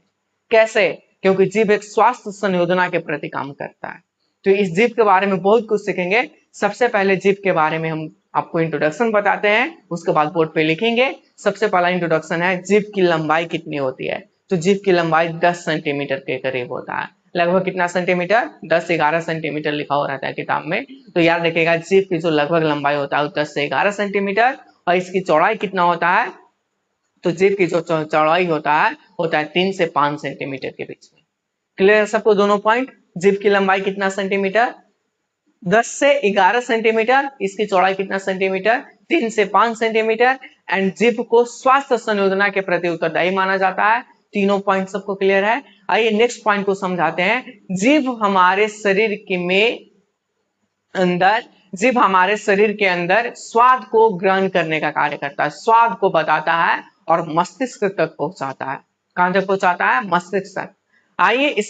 [SPEAKER 1] कैसे? क्योंकि जीभ एक स्वास्थ्य संयोजना के प्रति काम करता है। तो इस जीभ के बारे में बहुत कुछ सीखेंगे। सबसे पहले जीभ के बारे में हम आपको इंट्रोडक्शन बताते हैं, उसके बाद बोर्ड पे लिखेंगे। सबसे पहला इंट्रोडक्शन है, जीभ की लंबाई कितनी होती है। तो जीभ की लंबाई 10 सेंटीमीटर के करीब होता है। लगभग कितना सेंटीमीटर? 10-11 सेंटीमीटर लिखा हो रहता है किताब में। तो याद रखिएगा जीभ की जो लगभग लंबाई होता है वो 10 से 11 सेंटीमीटर, और इसकी चौड़ाई कितना होता है? तो जीभ की जो चौड़ाई होता है 3 से 5 सेंटीमीटर के बीच में। क्लियर है सबको दोनों पॉइंट? जीभ की लंबाई कितना सेंटीमीटर? 10 से 11 सेंटीमीटर। इसकी चौड़ाई कितना सेंटीमीटर? 3 से 5 सेंटीमीटर। एंड जीभ को स्वास्थ्य संयोजना के प्रति उत्तरदायी माना जाता है। तीनों पॉइंट सबको क्लियर है? आइए नेक्स्ट पॉइंट को समझाते हैं। जीभ हमारे शरीर के में अंदर, जीभ हमारे शरीर के अंदर स्वाद को ग्रहण करने का कार्य करता है, स्वाद को बताता है और मस्तिष्क तक पहुंचाता है। कहां तक पहुंचाता है? मस्तिष्क तक। आइए इस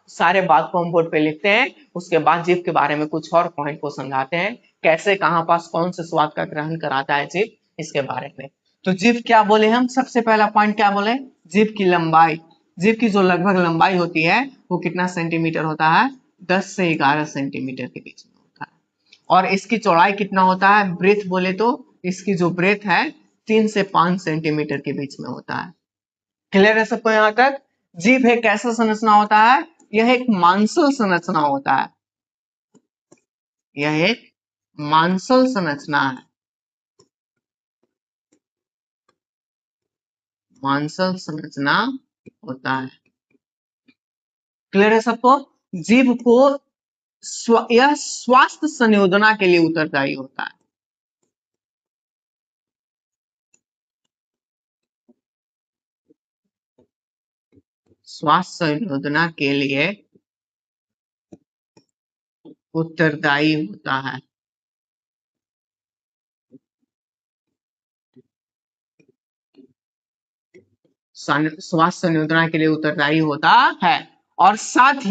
[SPEAKER 1] सारे बात को हम बोर्ड पे लिखते हैं, उसके बाद जीभ के बारे में कुछ और पॉइंट को समझाते हैं, कैसे कहां पास कौन से स्वाद का ग्रहण कराता है जीभ, इसके बारे में। तो जीभ क्या बोले हम? सबसे पहला पॉइंट क्या बोले? जीभ की लंबाई। जीभ की जो लगभग लंबाई होती है वो कितना सेंटीमीटर होता है? 10 से 11 सेंटीमीटर के बीच में होता है। और इसकी चौड़ाई कितना होता है? ब्रेथ बोले तो इसकी जो ब्रेथ है 3 से 5 सेंटीमीटर के बीच में होता है। क्लियर है सबको यहाँ तक? जीभ एक कैसा संरचना होता है? यह एक मांसल संरचना होता है, यह एक मांसल संरचना है, मांसल संरचना होता है। क्लियर है सबको? जीभ को यह स्वास्थ्य संयोजना के लिए उत्तरदायी होता है। स्वास्थ्य संयोजना के लिए उत्तरदायी होता है। श्वास संयोजना के लिए उत्तरदायी होता है। और साथ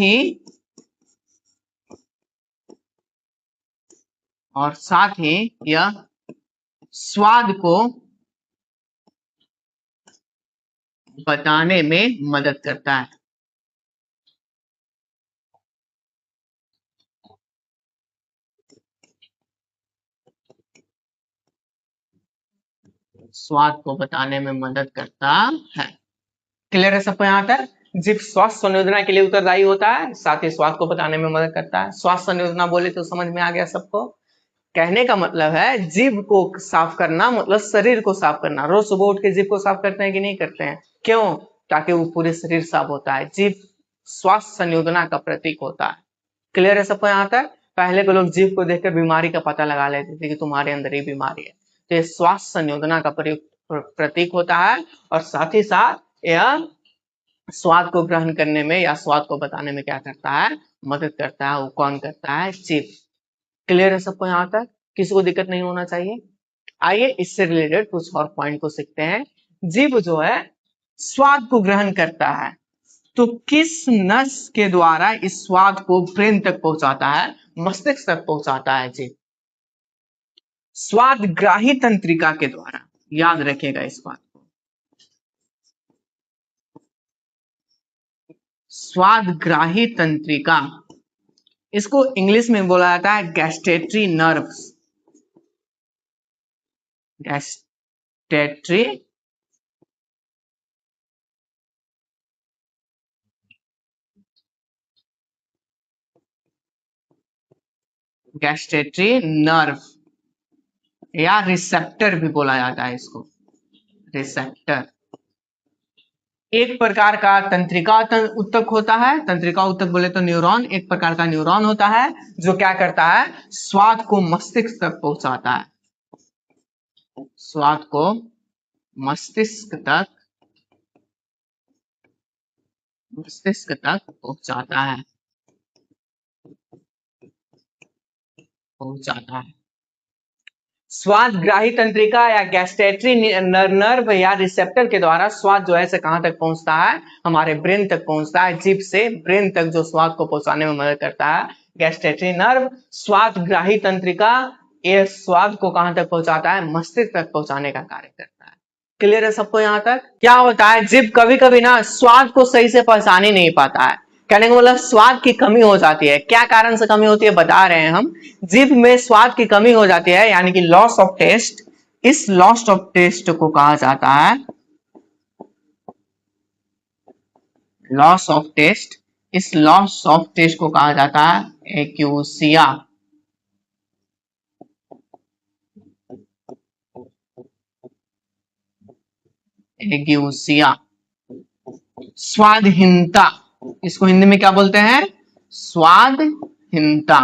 [SPEAKER 1] ही यह स्वाद को बताने में मदद करता है। स्वाद को बताने में मदद करता है। क्लियर है सबको यहाँ तक? जीभ स्वास्थ्य संयोजना के लिए उत्तरदायी होता है, साथ ही स्वाद को बताने में मदद करता है। स्वास्थ्य संयोजना बोले तो समझ में आ गया सबको। कहने का मतलब है जीभ को साफ करना मतलब शरीर को साफ करना। रोज सुबह उठ के जीभ को साफ करते हैं कि नहीं करते हैं? क्यों? ताकि वो पूरे शरीर साफ होता है। जीभ स्वास्थ्य संयोजना का प्रतीक होता है। क्लियर है सबको यहाँ तक? पहले के लोग जीभ को देखकर बीमारी का पता लगा लेते थे कि तुम्हारे अंदर ही बीमारी है। तो ये स्वास्थ्य संयोजना का प्रतीक होता है। और साथ ही साथ यह स्वाद को ग्रहण करने में या स्वाद को बताने में क्या करता है? मदद करता है। वो कौन करता है? जीभ। क्लियर है सबको यहाँ तक? किसी को दिक्कत नहीं होना चाहिए। आइए इससे रिलेटेड कुछ और पॉइंट को सीखते हैं। जीभ जो है स्वाद को ग्रहण करता है, तो किस नस के द्वारा इस स्वाद को ब्रेन तक पहुंचाता है, मस्तिष्क तक पहुंचाता है? जीभ स्वाद ग्राही तंत्रिका के द्वारा। याद रखिएगा इस बात को। स्वाद ग्राही तंत्रिका, इसको इंग्लिश में बोला जाता है गैस्टेटरी नर्व्स। गैस्टेटरी गैस्टेटरी नर्व या रिसेप्टर भी बोला जाता है इसको। रिसेप्टर एक प्रकार का तंत्रिका उत्तक होता है। तंत्रिका उत्तक बोले तो न्यूरॉन, एक प्रकार का न्यूरॉन होता है जो क्या करता है? स्वाद को मस्तिष्क तक पहुंचाता है। स्वाद को मस्तिष्क तक पहुंचाता है। स्वाद ग्राही तंत्रिका या गैस्टेटरी नर्व या रिसेप्टर के द्वारा स्वाद जो है से कहां तक पहुंचता है? हमारे ब्रेन तक पहुंचता है। जीभ से ब्रेन तक जो स्वाद को पहुंचाने में मदद करता है गैस्टेटरी नर्व। स्वाद ग्राही तंत्रिका ये स्वाद को कहां तक पहुंचाता है? मस्तिष्क तक पहुंचाने का कार्य करता है। क्लियर है सबको यहाँ तक? क्या होता है, जीभ कभी कभी ना स्वाद को सही से पहचान ही नहीं पाता है। कहने का मतलब स्वाद की कमी हो जाती है। क्या कारण से कमी होती है बता रहे हैं हम। जीभ में स्वाद की कमी हो जाती है, यानी कि लॉस ऑफ टेस्ट। इस लॉस ऑफ टेस्ट को कहा जाता है लॉस ऑफ टेस्ट। इस लॉस ऑफ टेस्ट को कहा जाता है एक्यूसिया। एक्यूसिया। स्वादहीनता, इसको हिंदी में क्या बोलते हैं? स्वादहीनता।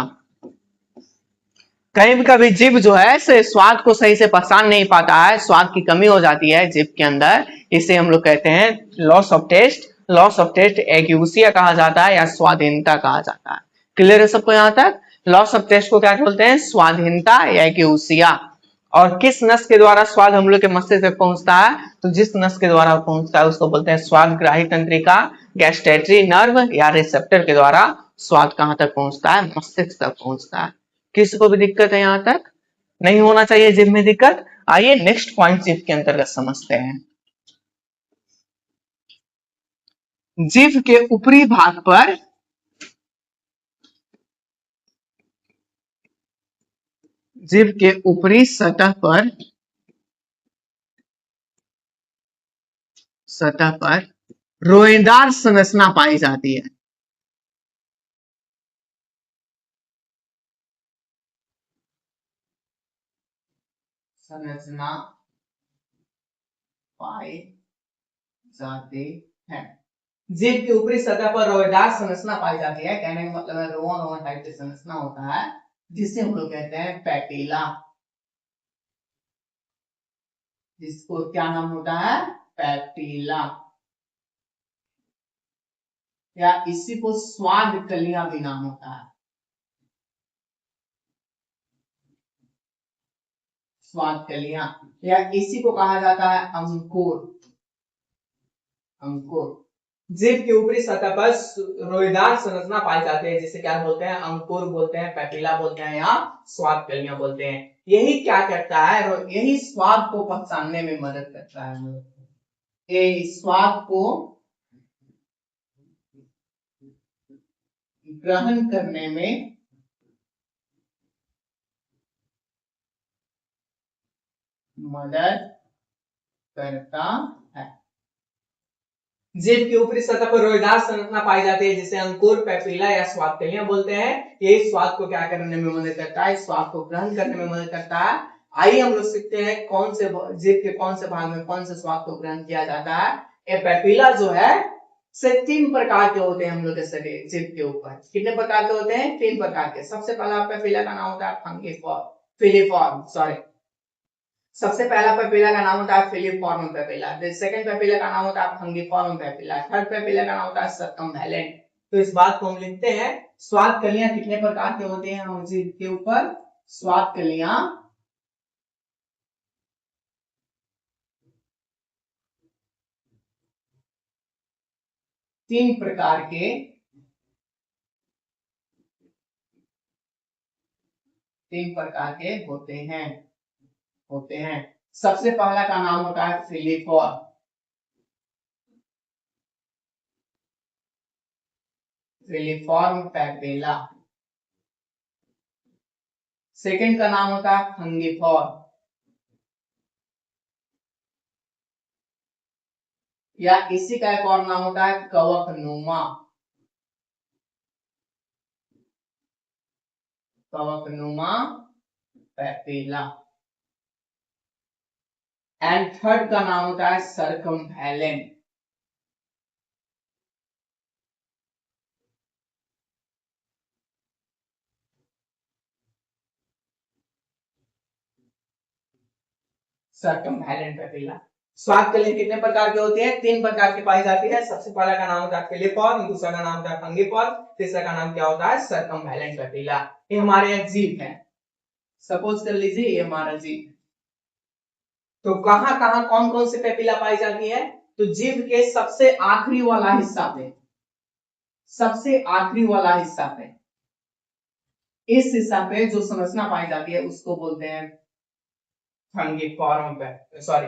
[SPEAKER 1] कभी कभी जीभ जो है से स्वाद को सही से पहचान नहीं पाता है, स्वाद की कमी हो जाती है जीभ के अंदर। इसे हम लोग कहते हैं loss of taste. Loss of taste ageusia कहा जाता है या स्वादहीनता कहा जाता है। क्लियर है सबको यहाँ तक? लॉस ऑफ टेस्ट को क्या बोलते हैं? स्वादहीनता या एक्यूसिया। और किस नस के द्वारा स्वाद हम लोग के मस्तिष्क तक पहुंचता है? तो जिस नस के द्वारा पहुंचता है उसको बोलते हैं स्वाद ग्राही तंत्रिका, गैस्टेटरी नर्व या रिसेप्टर के द्वारा स्वाद कहां तक पहुंचता है? मस्तिष्क तक पहुंचता है। किसी को भी दिक्कत है यहाँ तक? नहीं होना चाहिए जीभ में दिक्कत। आइए नेक्स्ट पॉइंट जीभ के अंतर्गत समझते हैं। जीभ के ऊपरी भाग पर जीभ के ऊपरी सतह पर रोएदार संरचना पाई जाती है। संरचना पाई जाती है। जीभ की ऊपरी सतह पर रोएदार संरचना पाई जाती है। कहने का मतलब है रोवन रोवन टाइप की संरचना होता है, जिसे हम लोग कहते हैं पैपिला। जिसको क्या नाम होता है? पैपिला। या इसी को स्वाद कलियां भी नाम होता है। स्वाद कलियां या इसी को कहा जाता है अंकुर। अंकुर। जीभ की ऊपरी सतह पर रोएदार संरचना पाई जाती है जिसे क्या बोलते हैं, अंकुर बोलते हैं, पैपिला बोलते हैं या स्वाद कलियां बोलते हैं। यही क्या करता है, यही स्वाद को पहचानने में मदद करता है, ये स्वाद को ग्रहण करने में मदद करता है। जीभ की ऊपरी सतह पर रोएदार संरचना पाई जाती है जिसे अंकुर, पैपिला या स्वाद कलियां बोलते हैं। ये स्वाद को क्या करने में मदद करता है, स्वाद को ग्रहण करने में मदद करता है। आइए हम लोग सीखते हैं कौन से जीभ के कौन से भाग में कौन से स्वाद को ग्रहण किया जाता है। ये पैपिला जो है से 3 प्रकार के होते हैं हम लोग के शरीर जीभ के ऊपर। कितने प्रकार के होते हैं, 3 प्रकार के। सबसे पहला पैपिला का नाम होता है फंगिफॉर्म, फिलीफॉर्म सॉरी। सबसे पहला पेपिला का नाम होता है फिलीफॉर्म पेपिला। सेकंड पेपिला का नाम होता है फंगिफॉर्म पेपिला। थर्ड पेपिला का नाम होता है सर्कमवेलेंट। तो इस बात को हम लिखते हैं, स्वाद कलियां कितने प्रकार के होते हैं हम जीभ के ऊपर, स्वाद कलियां 3 प्रकार के होते हैं। सबसे पहला का नाम होता है फिलीफॉर्म, फिलीफॉर्म पेपिला। सेकंड का नाम होता है फंगिफॉर्म या इसी का एक और नाम होता है कवकनुमा, कवकनुमा पेपिला। एंड थर्ड का नाम होता है सर्कमवेलेंट, सर्कमवेलेंट पेपिला। स्वाद कलियां कितने प्रकार के होते हैं, 3 प्रकार की पाई जाती है। सबसे पहला का नाम होता है फिलीफॉर्म, दूसरा का नाम होता है फंगिफॉर्म, तीसरा का नाम क्या होता है, सर्कमवेलेंट पेपिला। ये हमारे एक जीभ है, सपोज कर लीजिए ये हमारा जीभ। तो कहां कहां कौन कौन से पेपिला पाई जाती है, तो जीभ के सबसे आखिरी वाला हिस्सा पे, सबसे आखिरी वाला हिस्सा पे, इस हिस्सा पे जो संरचना पाई जाती है उसको बोलते हैं फंगिफॉर्म पे सॉरी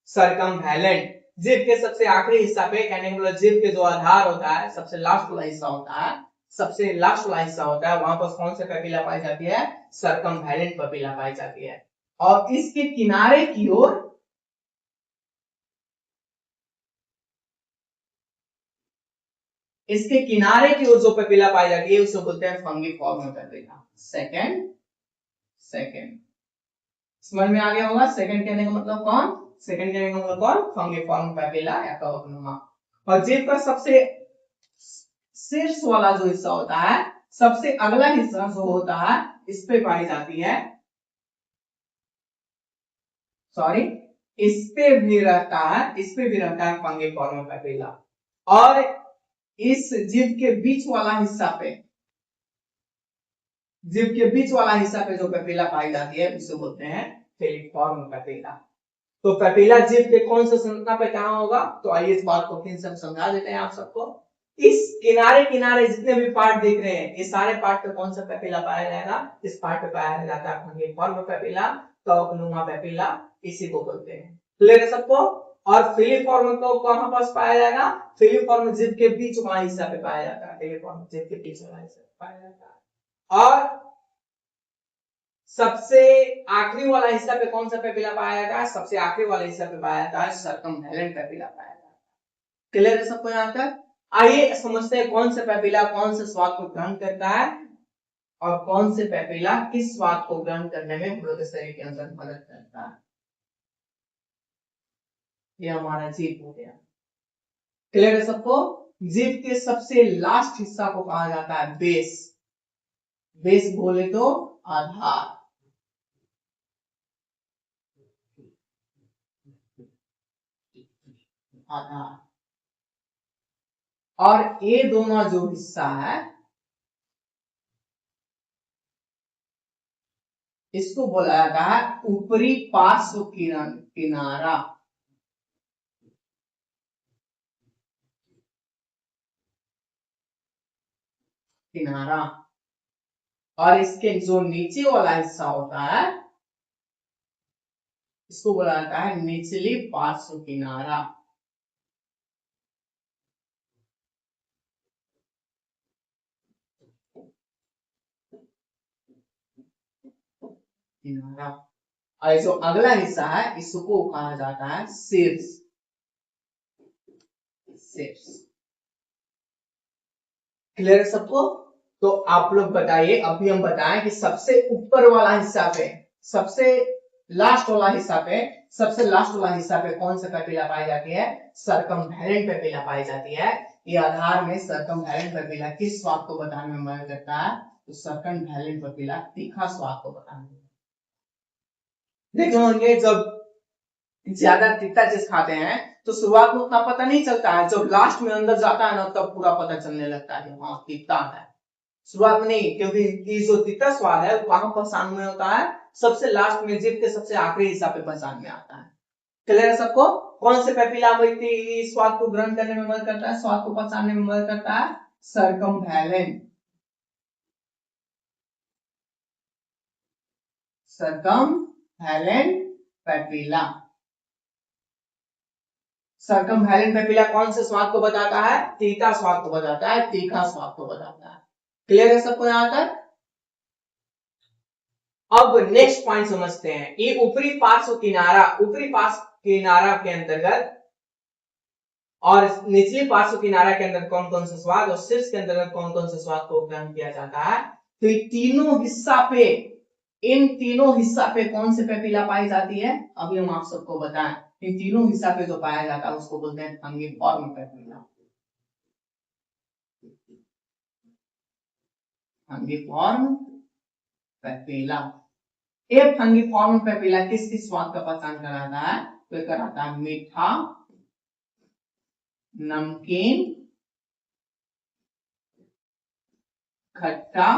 [SPEAKER 1] सर्कमवेलेंट। जीभ के सबसे आखिरी हिस्सा पे, कहने का मतलब जीभ के जो आधार होता है, सबसे लास्ट वाला हिस्सा होता है, सबसे लास्ट वाला हिस्सा होता है, वहां पर कौन सा पेपिला पाई जाती है, सर्कमवेलेंट पेपिला पाई जाती है। और इसके किनारे की ओर, इसके किनारे की ओर जो पेपिला पाई जाती है उसे बोलते हैं फंगिफॉर्म पेपिला। सेकंड सेकंड समझ में आ गया होगा, सेकंड कहने का मतलब कौन, सेकंड कहने का मतलब कौन, फंगिफॉर्म पेपिला या कवकनुमा। और जीभ का सबसे शीर्ष वाला जो हिस्सा होता है, सबसे अगला हिस्सा जो होता है, इस पे पाई जाती है, सॉरी इस पे भी रहता है, इस पे भी रहता है फंगिफॉर्म पेपिला। और इस जीभ के बीच वाला हिस्सा पे, जीभ के बीच वाला हिस्सा पे जो पेपिला पाई जाती है उसे बोलते हैं फिलीफॉर्म पेपिला। तो पेपिला जीभ के कौन से संरचना पे कहां होगा, तो आइए इस बात को फिर से समझा देते हैं आप सबको। इस किनारे किनारे जितने भी पार्ट दिख रहे हैं, ये सारे पार्ट पे कौन सा पेपिला पाया जाएगा, इस पार्ट पे पाया जाता है फंगिफॉर्म पेपिला, कवकनुमा पेपिला, इसी को बोलते हैं। क्लियर है सबको। और फिलीफॉर्म को कहां पास पाया जाएगा, फिलीफॉर्म जीभ के बीच वाला हिस्सा पे पाया जाता है, फिलीफॉर्म जीभ के बीच वाला हिस्सा पे पाया जाता है। और सबसे आखिरी वाला हिस्सा पे कौन सा पेपिला पाया जाता है, सबसे आखिरी वाले हिस्सा पे पाया जाता है सर्कमवेलेंट पेपिला पाया जाता है। क्लियर है सबको यहाँ तक। आइए समझते हैं कौन सा पेपिला कौन से स्वाद को ग्रहण करता है और कौन से पेपिला किस स्वाद को ग्रहण करने में हम लोग के शरीर के अंदर मदद करता है। ये हमारा जीभ हो गया। क्लियर है सबको। जीभ के सबसे लास्ट हिस्सा को कहा जाता है बेस, बेस बोले तो आधार, आधार। और ये दोनों जो हिस्सा है इसको बोला जाता है ऊपरी पार्श्व किनारा, किनारा, और इसके जो नीचे वाला हिस्सा होता है इसको बोला जाता है निचली पार्श्व किनारा। किनारा, और जो अगला हिस्सा है इसको कहा जाता है शीर्ष। शीर्ष क्लियर है सबको? तो आप लोग बताइए, अभी हम बताएं कि सबसे ऊपर वाला हिस्सा पे, सबसे लास्ट वाला हिस्सा पे, सबसे लास्ट वाला हिस्सा पे कौन सा पेपिला पाई जाती है? सर्कमवैलेंट पेपिला पाई जाती है। ये आधार में सर्कमवैलेंट पेपिला किस स्वाद को बताने में मदद करता है? तो सर्कमवैलेंट पेपिला तीखा स्वाद को बताने में। देखे होंगे जब ज्यादा तीखा चीज खाते हैं तो शुरुआत में उतना पता नहीं चलता है, जब लास्ट में अंदर जाता है ना तब पूरा पता चलने लगता है हाँ तीखा है। शुरुआत में नहीं, क्योंकि ये जो तीखा स्वाद है वहां पहचान में होता है सबसे लास्ट में, जीभ के सबसे आखिरी हिस्सा पे पहचान में आता है। क्लियर है सबको? कौन से पेपिला व्यक्ति स्वाद को ग्रहण करने में मदद करता है, स्वाद को पहचानने में मदद करता है? सर्कमवैलेंट। सर्कमवैलेंट पेपिला। सर्कमवैलेंट पेपिला कौन से स्वाद को बताता है? तीखा स्वाद को बताता है, तीखा स्वाद को बताता है। क्लियर है सबको यहां तक? अब नेक्स्ट पॉइंट समझते हैं। ये ऊपरी पार्श्व किनारा, ऊपरी पार्श्व किनारा के अंतर्गत और निचली पार्श्व किनारा के अंदर कौन कौन से स्वाद और शीर्ष के अंतर्गत कौन कौन से स्वाद को ग्रहण किया जाता है? तो ये तीनों हिस्सा पे, इन तीनों हिस्सा पे कौन से पेपिला पाई जाती है? अभी हम आप सबको बताएं। इन तीनों हिस्सा पे जो पाया जाता है उसको बोलते हैं फंगिफॉर्म पेपिला। फंगिफॉर्म पेपिला। ये फंगिफॉर्म पेपिला किस किस स्वाद का पहचान कराता है? तो कराता है मीठा, नमकीन, खट्टा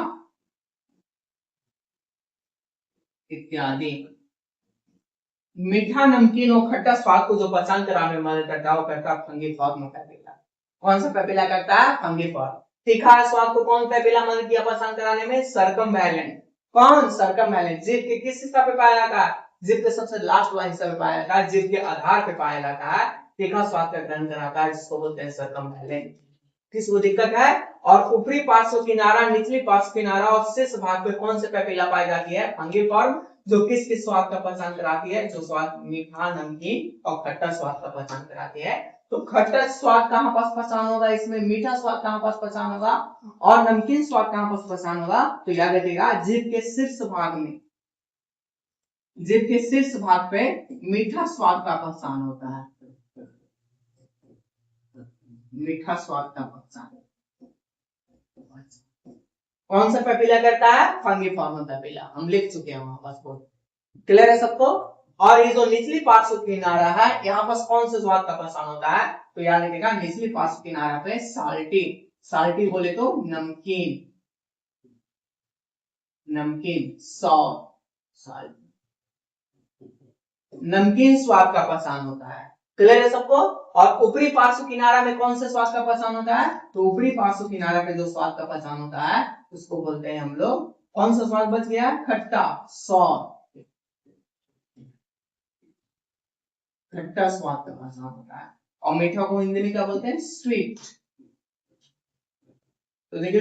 [SPEAKER 1] इत्यादि। मीठा, नमकीन और खट्टा स्वाद को जो पहचान कराने में मदद करता है वो करता है फंगिफॉर्म पेपिला। कौन सा पेपिला करता है? फंगिफॉर्म। तीखा स्वाद को कौन पेपिला मदद किया पहचान कराने में? सर्कमवैलेंट। कौन? सर्कमवैलेंट। जीभ के किस हिस्सा पे पाया जाता है? जीभ के सबसे लास्ट वाला हिस्सा पे पाया जाता है, जीभ के आधार पे पाया जाता है, तीखा स्वाद का ग्रहण कराता है, जिसको बोलते हैं सर्कमवैलेंट। किसको दिक्कत है? और ऊपरी पार्श्व किनारा, निचली पार्श्व किनारा और शीर्ष भाग पे कौन से पेपिला पाई जाती है? फंगिफॉर्म, जो किस किस स्वाद का पहचान कराती है? जो स्वाद मीठा, नमकीन और खट्टा स्वाद का पहचान कराती है। तो खट्टा स्वाद कहां पास पहचान होगा इसमें? मीठा स्वाद कहां पास पहचान होगा? और नमकीन स्वाद कहां पास पहचान होगा? तो याद रखिएगा जीभ के शीर्ष भाग में, जीभ के शीर्ष भाग पे मीठा स्वाद का पहचान होता है। मीठा स्वाद का पहचान कौन सा पेपिला करता है? फंगिफॉर्म पेपिला। हम लिख चुके हैं वहां पास। क्लियर है सबको? और ये जो निचली पार्श्व किनारा है यहाँ पर कौन से स्वाद का पहचान होता है? तो याद रखिएगा निचली पार्श्व किनारा पे साल्टी, साल्टी बोले तो नमकीन, नमकीन सॉर, साल्ट, नमकीन स्वाद का पहचान होता है। क्लियर है सबको? और ऊपरी पार्श्व किनारा में कौन से स्वाद का पहचान होता है? तो ऊपरी पार्श्व किनारा पे जो स्वाद का पहचान होता है उसको बोलते हैं हम लोग, कौन सा स्वाद बच गया? खट्टा, सॉर, खट्टा स्वाद का पहचान होता है। और मीठा को हिंदी में क्या बोलते हैं? स्वीट। तो देखिए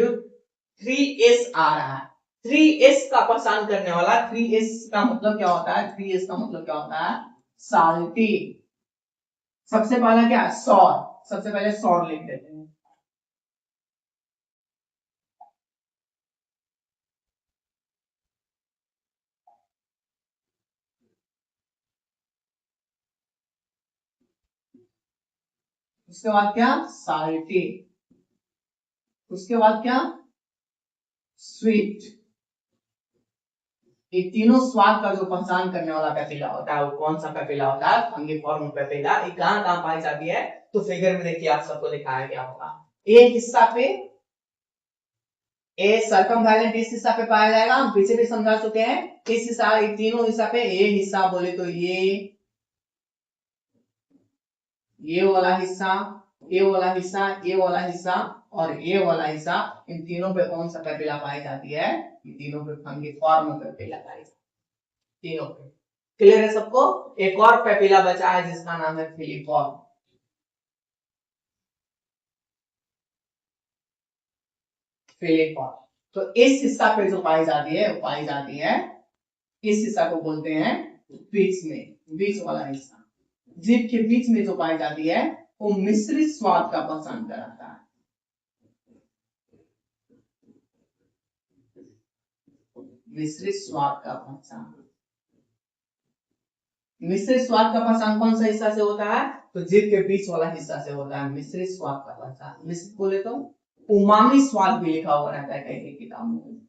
[SPEAKER 1] 3S आ रहा है, 3S का पहचान करने वाला, 3S का मतलब क्या होता है? 3S का मतलब क्या होता है? साल्टी। सबसे पहला क्या? सॉर। सबसे पहले सॉर लिख देते हैं। उसके बाद क्या? साल्टी। उसके बाद क्या? स्वीट। ये तीनों स्वाद का जो पहचान करने वाला पेपिला होता है वो कौन सा पेपिला होता है? फंगिफॉर्म पेपिला। ये कहां कहां पाई जाती है? तो फिगर में देखिए आप सबको दिखाया गया होगा। एक हिस्सा पे, ए सर्कमवैलेंट इस हिस्सा पे पाया जाएगा, हम पीछे भी समझा चुके हैं। इस हिस्सा, तीनों हिस्सा पे, ए हिस्सा बोले तो ये वाला हिस्सा, ए वाला हिस्सा, ए वाला हिस्सा और ए वाला हिस्सा, इन तीनों पे कौन सा पेपिला पाई जाती है? इन तीनों पे फंगिफॉर्म पेपिला पाई जाती है, तीनों पे। क्लियर है सबको? एक और पेपिला बचा है जिसका नाम है फिलीफॉर्म। फिलीफॉर्म तो इस हिस्सा पे जो पाई जाती है, वो पाई जाती है, इस हिस्सा को बोलते हैं बीच में, बीच वाला हिस्सा। जीभ के बीच में जो पाई जाती है वो मिश्रित स्वाद का पहचान कराता है। मिश्रित स्वाद का पहचान, मिश्रित स्वाद का पहचान कौन सा हिस्सा से होता है? तो जीभ के बीच वाला हिस्सा से होता है मिश्रित स्वाद का पहचान। मिश्रित बोले तो उमामी स्वाद भी लिखा हुआ रहता है कई कई किताबों में।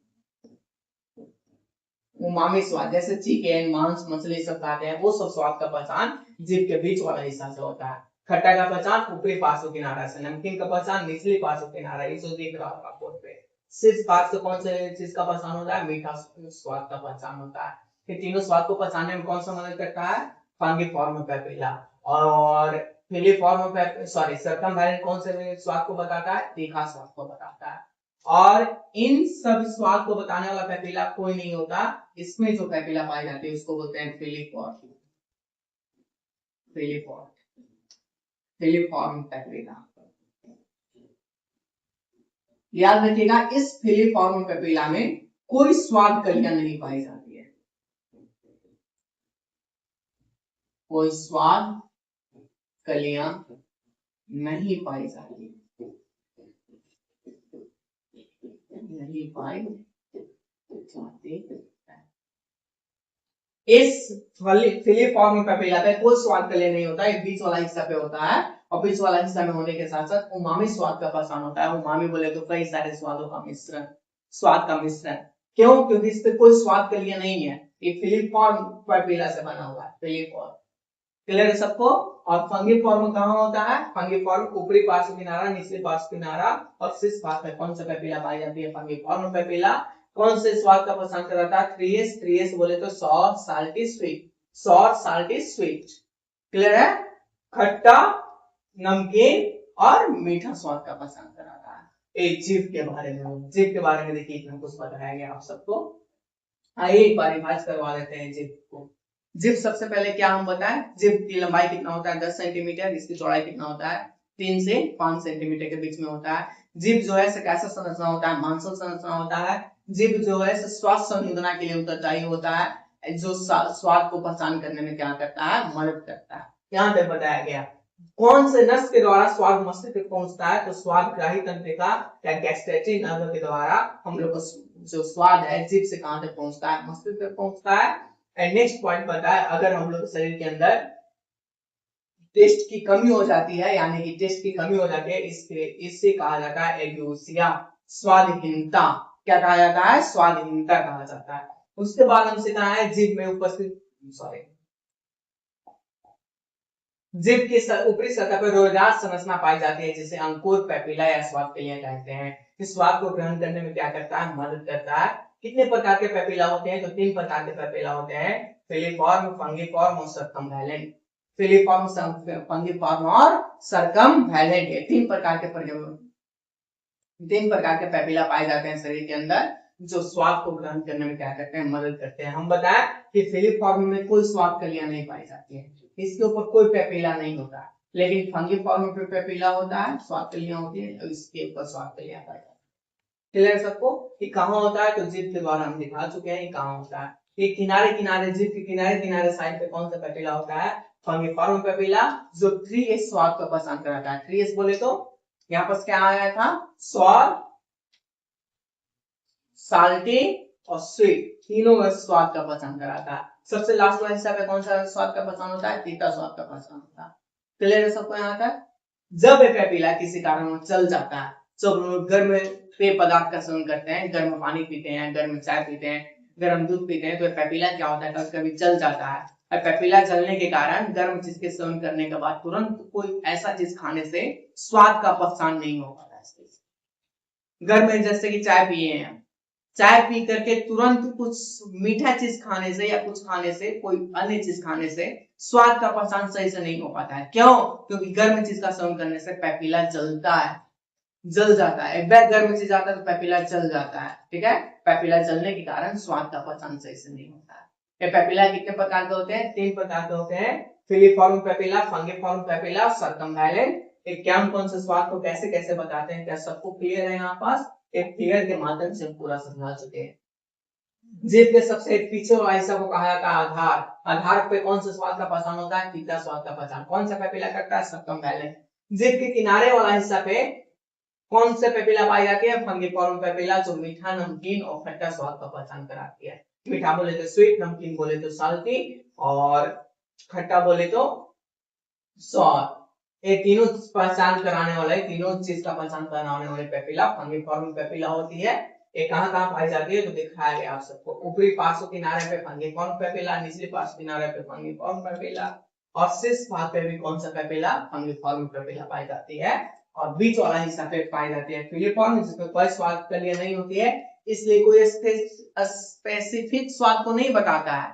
[SPEAKER 1] उमामी स्वाद जैसे चिकन, मांस, मछली सब खाते हैं, वो सब स्वाद का पहचान जीभ के बीच वाला हिस्सा से होता है। खट्टा का पहचान ऊपरी पार्श्व किनारा से, नमकीन का पहचान निचली पार्श्व किनारा, ये जो दिख रहा होगा बोर्ड पे। सिर्फ पार्ट से कौन से चीज का पहचान होता है? मीठा स्वाद का पहचान होता है। ये तीनों स्वाद को पहचानने में कौन सा मदद करता है? फंगिफॉर्म पेपिला। और फिलीफॉर्म सॉरी सर्कमवैलेंट कौन से स्वाद को बताता है? तीखा स्वाद को बताता है। और इन सब स्वाद को बताने वाला पेपिला कोई नहीं होता, इसमें जो पेपिला पाई जाती है उसको बोलते हैं फिलीफॉर्म। Filiform, filiform papilla. याद रखिएगा इस फिलीफॉर्म पेपिला में कोई स्वाद कलियां नहीं पाई जाती है, कोई स्वाद कलियां नहीं पाई जाती, नहीं पाई जाती। इस फिलीफॉर्म पेपिला पे कोई स्वाद कलियां नहीं होता, एक बीच वाला हिस्सा पे होता है, और बीच वाला हिस्सा में होने के साथ साथ उमामी स्वाद का पहचान होता है। उमामी बोले तो कई सारे स्वादों का मिश्रण, स्वाद का मिश्रण। क्यों? क्योंकि इस पे कोई स्वाद कलियां नहीं है, ये फिलीफॉर्म पेपिला से बना हुआ है, फिलीफॉर्म। क्लियर है सबको? और फंगिफॉर्म कहाँ होता है? फंगिफॉर्म ऊपरी पार्श्व किनारा, निचले पार्श्व किनारा और शीर्ष भाग में कौन सा पेपिला पाई जाती है? फंगिफॉर्म पेपिला। कौन से स्वाद का पहचान कराता है? थ्रीएस, थ्रीएस बोले तो sour, salty, sweet, sour, salty, sweet. Clear है? खट्टा, नमकीन और मीठा स्वाद का पहचान कराता है। एक जीभ के बारे में, जीभ के बारे में देखिए इतना कुछ बताया गया आप सबको। आइए एक बार रिवाइज करवा लेते हैं जीभ को। जीभ सबसे पहले क्या हम बताएं? जीभ की लंबाई कितना होता है? 10 सेंटीमीटर। इसकी चौड़ाई कितना होता है? 3 से 5 सेंटीमीटर के बीच में होता है। जीभ जो है कैसा संरचना होता है? मांसल संरचना होता है। जीभ जो है स्वाद संवेदना के लिए उत्तरदायी होता है, जो स्वाद को पहचान करने में क्या करता है? मदद करता है। यहाँ तक बताया गया। कौन से नस के द्वारा स्वाद मस्तिष्क तक पहुंचता है? तो स्वाद ग्राही तंत्रिका या गैस्ट्रेटरी नर्व के द्वारा हम लोग को जो स्वाद है जीभ से कहां तक पहुंचता है? मस्तिष्क तक पहुंचता है। एंड नेक्स्ट पॉइंट पता है, अगर हम लोग शरीर के अंदर टेस्ट की कमी हो जाती है, यानी कि टेस्ट की कमी हो जाती है, इससे कहा जाता है एग्यूसिया, स्वादहीनता। क्या कहा जाता है? स्वादहीनता कहा जाता है। उसके बाद हमसे कहा है जीभ में उपस्थित, सॉरी, जीभ की ऊपरी सतह पर रोएदार संरचना पाई जाती है जिसे अंकुर पेपिला या स्वाद कलियां कहते हैं। इस स्वाद को ग्रहण करने में क्या करता है? मदद करता है। कितने प्रकार के पेपिला होते हैं? तो 3 प्रकार के पेपिला होते हैं, फिलीफॉर्म, फंगिफॉर्म और सर्कमवैलेंट। फिलीफॉर्म, फंगिफॉर्म और सर्कमवैलेंट, ये 3 प्रकार के पेपिला पाए जाते हैं शरीर के अंदर, जो स्वाद को ग्रहण करने में क्या करते हैं? मदद करते हैं। हम बताएं कि फिलीफॉर्म में कोई स्वाद कलियां नहीं पाई जाती है, इसके ऊपर कोई पेपिला नहीं होता है, लेकिन फंगिफॉर्म पे पेपिला होता है, स्वाद कलियां होती है, और इसके ऊपर स्वाद कलियां पाई जाती है। क्लियर सबको? ये कहाँ होता है? तो जीभ के द्वारा हम दिखा चुके हैं ये कहाँ होता है। ये किनारे किनारे, जीभ के किनारे किनारे साइड पे कौन सा पेपिला होता है? फंगिफॉर्म पेपिला, जो 3S स्वाद का पहचान कराता है। 3S बोले तो यहाँ पर क्या आया था? स्वाद, साल्टी और स्वीट, तीनों में स्वाद का पहचान कराता है। सबसे लास्ट वाला हिस्सा पे कौन सा स्वाद का पहचान होता है? तीखा स्वाद का पहचान होता है। क्लियर है सबको यहाँ तक? जब ये पेपिला किसी कारण चल जाता है, जब लोग गर्म पेय पदार्थ का सेवन करते हैं, गर्म पानी पीते हैं, गर्म चाय पीते हैं, गर्म दूध पीते हैं, तो पेपिला क्या होता है? कभी कभी जल जाता है। और पेपिला जलने के कारण गर्म चीज के सेवन करने के बाद तुरंत कोई ऐसा चीज खाने से स्वाद का पहचान नहीं हो पाता है। गर्म में जैसे कि चाय पिए हैं, चाय पी करके तुरंत कुछ मीठा चीज खाने से या कुछ खाने से, कोई अन्य चीज खाने से स्वाद का पहचान सही से नहीं हो पाता है। क्यों? क्योंकि गर्म चीज का सेवन करने से पैपिला जलता है, जल जाता है। एक बैग गर्म चीज आता है तो पैपिला जल जाता है, ठीक है। पैपिला जलने के कारण स्वाद का पहचान सही से नहीं होता है। ये पैपिला कितने प्रकार के होते हैं? 3 प्रकार के होते हैं, फिलीफॉर्म पैपिला, फंगिफॉर्म पैपिला, सर्कमवैलेंट। एक क्या कौन से स्वाद को कैसे कैसे बताते हैं, क्या सबको क्लियर है यहाँ पास? एक फिगर के माध्यम से पूरा समझा चुके हैं। जीभ के सबसे पीछे वाला हिस्सा को कहा जाता है आधार। आधार पे कौन से स्वाद का पहचान होता है? तीखा स्वाद का पहचान। कौन सा पैपिला करता है? सर्कमवैलेंट। जीभ के किनारे वाला हिस्सा पे कौन से पैपिला पाई जाती है? फंगिफॉर्म पैपिला, जो मीठा, नमकीन और खट्टा स्वाद का पहचान कराती है। मीठा बोले तो स्वीट, नमकीन बोले तो साल्टी और खट्टा बोले तो सॉर। ये तीनों पहचान कराने वाले, तीनों चीज का पहचान कराने वाले पैपिला फंगिफॉर्म पैपिला होती है। ये कहाँ पाई जाती है तो दिखाया गया आप सबको। ऊपरी पार्श्व किनारे पे फंगिफॉर्म पैपिला, निचले पार्श्व किनारे पे फंगिफॉर्म पैपिला और शीर्ष भाग पे भी कौन सा पैपिला? फंगिफॉर्म पैपिला पाई जाती है। और बीच वाला हिस्सा पे पाई जाती है फिलीफॉर्म, जिसमें कोई स्वाद के लिए नहीं होती है, इसलिए कोई स्पेसिफिक स्वाद को नहीं बताता है।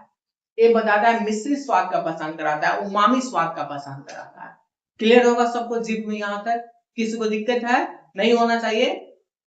[SPEAKER 1] ये बताता है मिश्रित स्वाद का पहचान कराता है, उमामी स्वाद का पहचान कराता है। क्लियर होगा सबको जीभ में? यहाँ तक किसी को दिक्कत है? नहीं होना चाहिए।